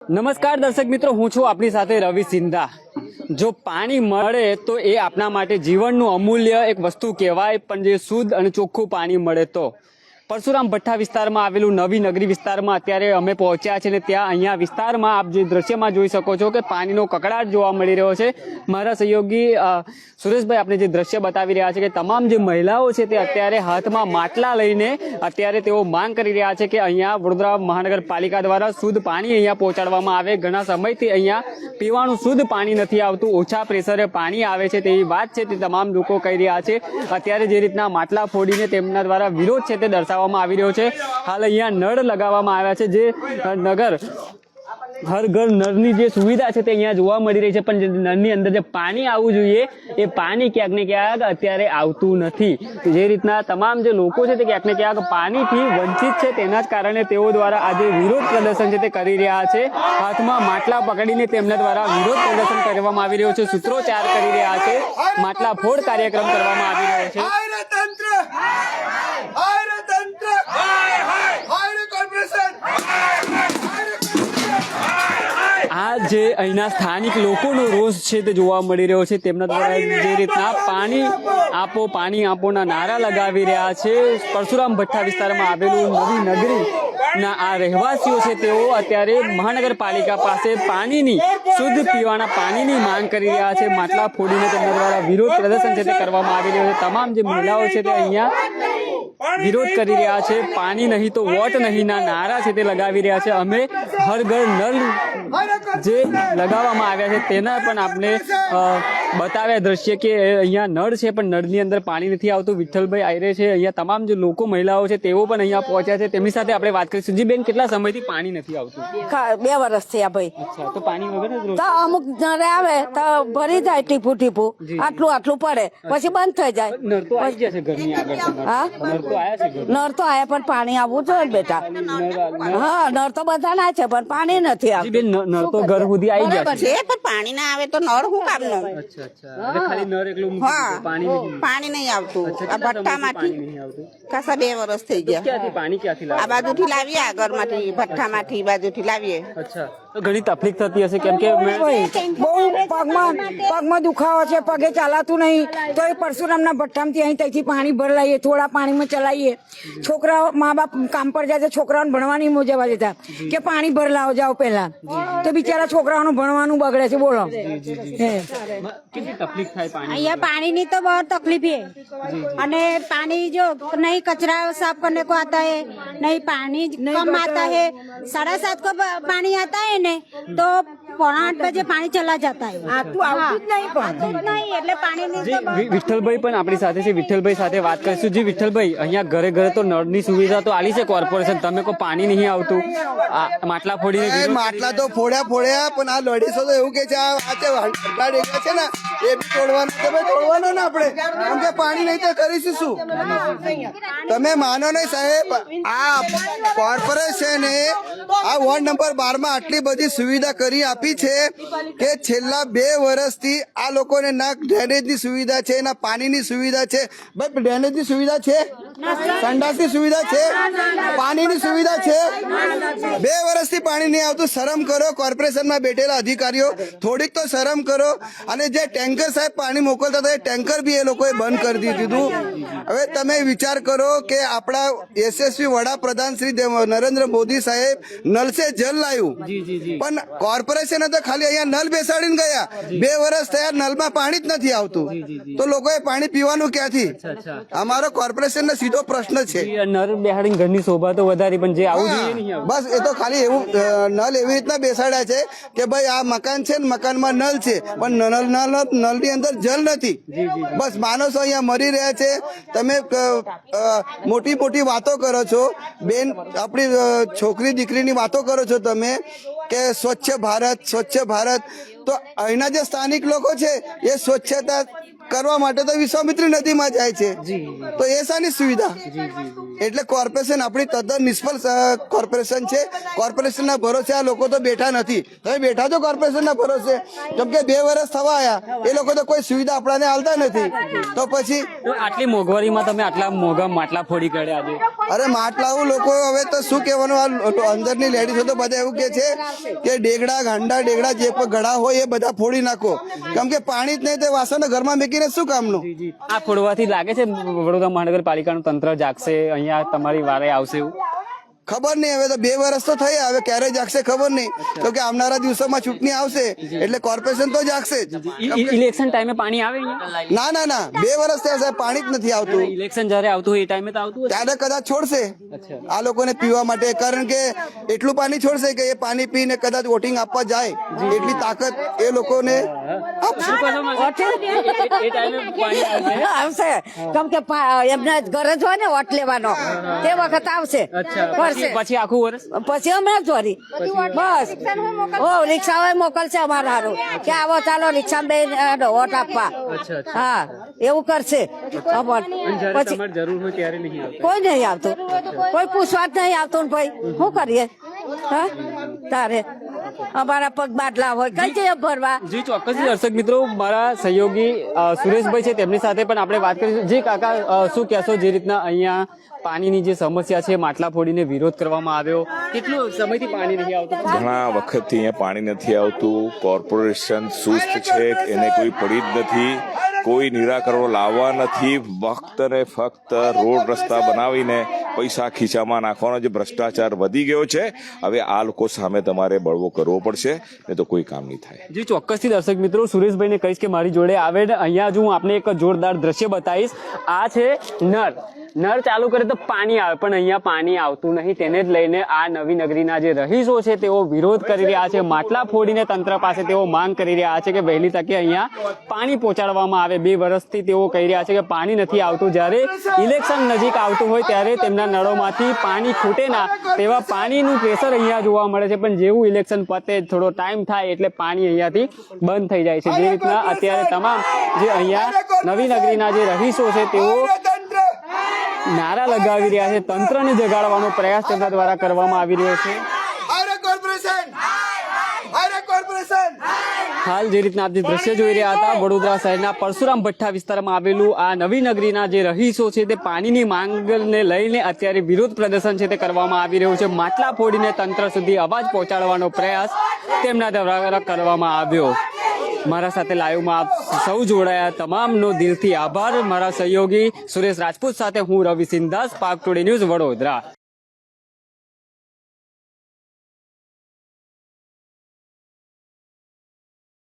નમસ્કાર દર્શક મિત્રો, હું છું આપણી સાથે રવિ સિંધા। જો પાણી મળે તો એ આપણા માટે જીવનનું અમૂલ્ય એક વસ્તુ કહેવાય, પણ જે શુદ્ધ અને ચોખ્ખું પાણી મળે તો પરશુરામ ભઠ્ઠા વિસ્તારમાં આવેલું નવી નગરી વિસ્તારમાં અત્યારે અમે પહોંચ્યા છે ને ત્યાં અહીંયા વિસ્તારમાં આપ જે દ્રશ્યમાં જોઈ શકો છો કે પાણીનો કકળાટ જોવા મળી રહ્યો છે। મારા સહયોગી સુરેશભાઈ આપણે જે દ્રશ્ય બતાવી રહ્યા છે કે તમામ જે મહિલાઓ છે તે અત્યારે હાથમાં માટલા લઈને અત્યારે તેઓ માંગ કરી રહ્યા છે કે અહીંયા વડોદરા મહાનગરપાલિકા દ્વારા શુદ્ધ પાણી અહીંયા પહોંચાડવામાં આવે। ઘણા સમયથી અહીંયા પીવાનું શુદ્ધ પાણી નથી આવતું, ઓછા પ્રેશરે પાણી આવે છે તેવી વાત છે તે તમામ લોકો કહી રહ્યા છે। અત્યારે જે રીતના માટલા ફોડીને તેમના દ્વારા વિરોધ છે તે દર્શાવવામાં આવી રહ્યો છે। હાલ અહીંયા નળ લગાવવામાં આવ્યા છે, જે નગર હર ઘર નળની જે સુવિધા છે તે અહીંયા જોવા મળી રહી છે, પણ નળની અંદર જે પાણી આવવું જોઈએ એ પાણી ક્યાંક ને ક્યાંક અત્યારે આવતું નથી। જે રીતના તમામ જે લોકો છે તે ક્યાંક ને ક્યાંક પાણીથી વંચિત છે, તેના જ કારણે તેઓ દ્વારા આજે વિરોધ પ્રદર્શન છે તે કરી રહ્યા છે। હાથમાં માટલા પકડીને તેમના દ્વારા વિરોધ પ્રદર્શન કરવામાં આવી રહ્યો છે, સૂત્રોચ્ચાર કરી રહ્યા છે, માટલા ફોડ કાર્યક્રમ કરવામાં આવી રહ્યો છે। આ જે અહીંના સ્થાનિક લોકોનો રોષ છે તે જોવા મળી રહ્યો છે। તેમના દ્વારા જે રીતના પાણી આપોના નારા લગાવી રહ્યા છે। પરશુરામ ભઠ્ઠા વિસ્તારમાં આવેલું નવી નગરીના આ રહેવાસીઓ છે તેઓ અત્યારે મહાનગરપાલિકા પાસે પાણીની શુદ્ધ પીવાના પાણીની માંગ કરી રહ્યા છે। માટલા ફોડીને તેમના દ્વારા વિરોધ પ્રદર્શન છે તે કરવામાં આવી રહ્યું છે। તમામ જે મહિલાઓ છે તે અહીંયા વિરોધ કરી રહ્યા છે। પાણી નહીં તો વોટ નહીં ના નારા છે તે લગાવી રહ્યા છે। અમે હર ઘર નળ જે લગાવવામાં આવ્યા છે તેના પણ આપણે બતાવ્યા દ્રશ્ય કે અહીંયા નળ છે પણ નળની અંદર પાણી નથી આવતું। વિઠ્ઠલભાઈ આયરે છે, અહીંયા તમામ જે લોકો મહિલાઓ છે તેઓ પણ અહીંયા પહોંચ્યા છે, તેમની સાથે આપણે વાત કરીશું। જી બેન, કેટલા સમયથી પાણી નથી આવતું? 2 વર્ષ થયા ભાઈ। અચ્છા, તો પાણી વગર જ તો અમુક નળે આવે તો ભરી જાય ટીપું આટલું પડે, પછી બંધ થઈ જાય। નળ તો આવી જશે ઘરની આગળ, હા, નળ તો આયા છે ઘર, નળ તો આયા પણ પાણી આવવું જોઈએ બેટા। હા, નળ તો બધા ના છે પણ પાણી નથી જી બેન, નળ તો ઘર સુધી આવી ગયા છે, પણ પાણી ના આવે તો નળ શું કામનું? અચ્છા અચ્છા, એટલે ખાલી નળ એકલું મૂકી દીધું, પાણી નહીં? પાણી નહીં આવતું। આ કેટલા ભઠ્ઠામાંથી સમયથી પાણી નહીં આવતું? ખાસા 2 વર્ષ થઈ ગયા। ક્યાંથી પાણી ક્યાંથી આ લાવે? બાજુથી લાવીએ, આગળમાંથી ભઠ્ઠામાંથી બાજુથી લાવીએ। અચ્છા, તો ઘણી તકલીફ થતી હશે કેમ કે બહુ પગમાં દુખાવો છે, પગે ચાલાતું નહીં, તો એ પરશુરામના ભઠ્ઠામાંથી અહીં ત્યાંથી પાણી ભરલાઈએ, થોડા પાણીમાં ચલાવીએ। છોકરાઓ મા બાપ કામ પર જાય છે, છોકરાઓને ભણવાની મોજવા દેતા કે પાણી ભરલાઓ જાઓ પહેલા, તો બિચારા છોકરાઓનું ભણવાનું બગડે છે। બોલો, કેટલી તકલીફ થાય પાણી? અહીંયા પાણીની तो बहुत तकलीफ है। અને पानी जो नहीं कचरा साफ करने को आता है, नहीं पानी कम आता है। 7:30 को पानी आता है ने तो 8:45 बजे पानी चला जाता है। नहीं એટલે પાણીની વિઠ્ઠલભાઈ પણ આપણી સાથે છે, વિઠ્ઠલભાઈ સાથે વાત કરીશું। જી વિઠ્ઠલભાઈ, અહીંયા ઘરે ઘરે તો નળની સુવિધા તો આલી છે કોર્પોરેશન, તમે કોઈ પાણી નહીં આવતું, માટલા ફોડીને માટલા તો ફોડ્યા પણ આ લેડીઝો તો એવું કે છે આ છે ને એ બી તોડવાનો ને આપણે, કેમ કે પાણી નહીં તો કરીશું શું? તમે માનો નહીં સાહેબ, આ કોર્પોરેશને આ વોર્ડ નંબર 12 માં આટલી બધી સુવિધા કરી આપી છે કે છેલ્લા 2 વર્ષથી આ લોકોને ના ડ્રેનેજની સુવિધા છે, ના પાણીની સુવિધા છે। બટ ડ્રેનેજની સુવિધા છે, સંડાસની સુવિધા છે, પાણીની સુવિધા છે। 2 વર્ષથી પાણી નહીં આવતું। શરમ કરો, કોર્પોરેશનમાં બેઠેલા અધિકારીઓ, થોડીક તો શરમ કરો। અને જે ટેન્કર સાહેબ પાણી મોકલતા હતા એ ટેન્કર બી એ લોકોએ બંધ કરી દીધું। હવે તમે વિચાર કરો કે આપણા યશસ્વી વડાપ્રધાન શ્રી નરેન્દ્ર મોદી સાહેબ નલ સે જલ લાવ્યું, પણ કોર્પોરેશને તો ખાલી અહીંયા નલ બેસાડીને ગયા। 2 વર્ષ થયા, નલમાં પાણી જ નથી આવતું, તો લોકોએ પાણી પીવાનું ક્યાંથી? અમારો કોર્પોરેશન ને સીધો પ્રશ્ન છે। નળ બેહાડીને ઘરની શોભા તો વધારી, પણ જે આવું જોઈએ નહીં, બસ એ તો ખાલી એવું નલ એવી રીતના બેસાડ્યા છે કે ભાઈ આ મકાન છે ને મકાનમાં નલ છે, પણ નળની અંદર જલ નથી। બસ માણસો અહીંયા મરી રહ્યા છે। તમે મોટી મોટી વાતો કરો છો બેન, આપણી છોકરી દીકરીની વાતો કરો છો તમે કે સ્વચ્છ ભારત, તો અહીંના જે સ્થાનિક લોકો છે એ સ્વચ્છતા કરવા માટે તો વિશ્વામિત્રી નદીમાં જાય છે તો એ શાની સુવિધા એટલે કોર્પોરેશન આપણી તદ્દન નિષ્ફળ કોર્પોરેશન છે કોર્પોરેશનના ભરોસે આ લોકો તો બેઠા નથી તમે બેઠા છો કોર્પોરેશનના ભરોસે કેમ કે 2 વર્ષ થવા આયા એ લોકો તો કોઈ સુવિધા આપણાને આલતા નથી તો પછી તો આટલી મોંઘવારીમાં તમે આટલા મોંઘા માટલા ફોડી કાઢ્યા આજે અરે માટલાઓ લોકો હવે તો શું કહેવાનું આ અંદરની લેડીઝો તો બધા એવું કે છે કે ડેગડા ગાંડા ડેગડા જે પણ ગળા હોય એ બધા ફોડી નાખો કેમ કે પાણી જ નહીં તે વાસણ ઘરમાં મૂકીને શું કામનું આ ફોડવાથી લાગે છે વડોદરા મહાનગરપાલિકાનું તંત્ર જાગશે, અહીંયા તમારી વારે આવશે એવું? ખબર નહીં હવે તો 2 વર્ષ તો થઈ હવે ક્યારે જાગશે ખબર નહીં તો કે આવનારા દિવસોમાં ચૂંટણી આવશે એટલે કોર્પોરેશન તો જાગશે જ ઇલેક્શન ટાઈમે પાણી આવે અહીંયા? ના 2 વર્ષ થયા સાહેબ પાણી જ નથી આવતું ઇલેક્શન જ્યારે આવતું હોય એ ટાઈમે તો આવતું હશે? ત્યારે કદાચ છોડશે આ લોકોને પીવા માટે કારણ કે એટલું પાણી છોડશે કે એ પાણી પીને કદાચ વોટિંગ આપવા જાય એટલી તાકાત એ લોકોને આપશે એ ટાઈમે પાણી આવશે? આવશે કેમ કે એમને ગરજ હોય ને વોટ લેવાનો તે વખત આવશે પછી આખું વર્ષ પછી હમણાં જ વળી બસ રિક્ષા મોકલશે અમારા હારું કે આવો ચાલો રિક્ષા બે વોટ આપવા હા એવું કરશે પછી જરૂર હોય ત્યારે નહીં આવતું? કોઈ નહીં આવતું કોઈ પૂછવા જ નહીં આવતું ને ભાઈ શું કરીએ હા તારે અમારા પગ બાટલા હોય કઈ જઈએ ભરવા. જી ચોક્કસ દર્શક મિત્રો, મારા સહયોગી સુરેશભાઈ છે તેમની સાથે પણ આપણે વાત કરીશું. જી કાકા, શું કહેશો જે રીતના અહીંયા પાણીની જે સમસ્યા છે માટલા ફોડીને વિરોધ કરવામાં આવ્યો, કેટલો સમયથી પાણી નહીં આવતું? ઘણા વખતથી અહીંયા પાણી નથી આવતું. કોર્પોરેશન સુસ્ત છે, એને કોઈ પડી જ નથી, કોઈ નિરાકરણ લાવવા નથી. ફક્ત ને ફક્ત રોડ રસ્તા બનાવીને પૈસા ખીચામાં નાખવાનો જે ભ્રષ્ટાચાર વધી ગયો છે, હવે આ લોકો સામે તમારે બળવો કરવો પડશે, નહીં તો કોઈ કામ નહીં થાય. જી ચોક્કસથી દર્શક મિત્રો, સુરેશભાઈને કહીશ કે મારી જોડે આવે ને અહીંયા જ હું આપને એક જોરદાર દ્રશ્ય બતાવીશ. આ છે નળ ચાલુ કરે તો પાણી આવે, પણ અહીંયા પાણી આવતું નહીં. તેને જ લઈને આ નવી નગરીના જે રહીશો છે તેઓ વિરોધ કરી રહ્યા છે. માટલા ફોડીને તંત્ર પાસે તેઓ માંગ કરી રહ્યા છે કે વહેલી તકે અહીંયા પાણી પહોંચાડવામાં આવે. 2 વર્ષથી તેઓ કહી રહ્યા છે કે પાણી નથી આવતું. જ્યારે ઇલેક્શન નજીક આવતું હોય ત્યારે તેમના નળોમાંથી પાણી ખૂટે ના તેવા પાણીનું પ્રેશર અહીંયા જોવા મળે છે. પણ જેવું ઇલેક્શન પતે, થોડો ટાઈમ થાય એટલે પાણી અહીંયાથી બંધ થઈ જાય છે. જે રીતના અત્યારે તમામ જે અહીંયા નવી નગરીના જે રહીશો છે તેઓ નારા લગાવી રહ્યા છે. તંત્રને જગાડવાનો પ્રયાસ તેમના દ્વારા કરવામાં આવી રહ્યો છે. હાલ જે રીતના આપ જે દ્રશ્ય જોઈ રહ્યા હતા, વડોદરા શહેરના પરશુરામ ભઠ્ઠા વિસ્તારમાં આવેલું આ નવી નગરીના જે રહીશો છે તે પાણીની માંગને લઈને અત્યારે વિરોધ પ્રદર્શન છે તે કરવામાં આવી રહ્યું છે. માટલા ફોડીને તંત્ર સુધી અવાજ પહોંચાડવાનો પ્રયાસ તેમના દ્વારા કરવામાં આવ્યો. મારા સાથે લાઈવમાં આપ સૌ જોડાયા, તમામનો દિલથી આભાર. મારા સહયોગી સુરેશ રાજપૂત સાથે હું રવિ સિંધાસ, સ્પાર્ક ટુડે ન્યૂઝ, વડોદરા.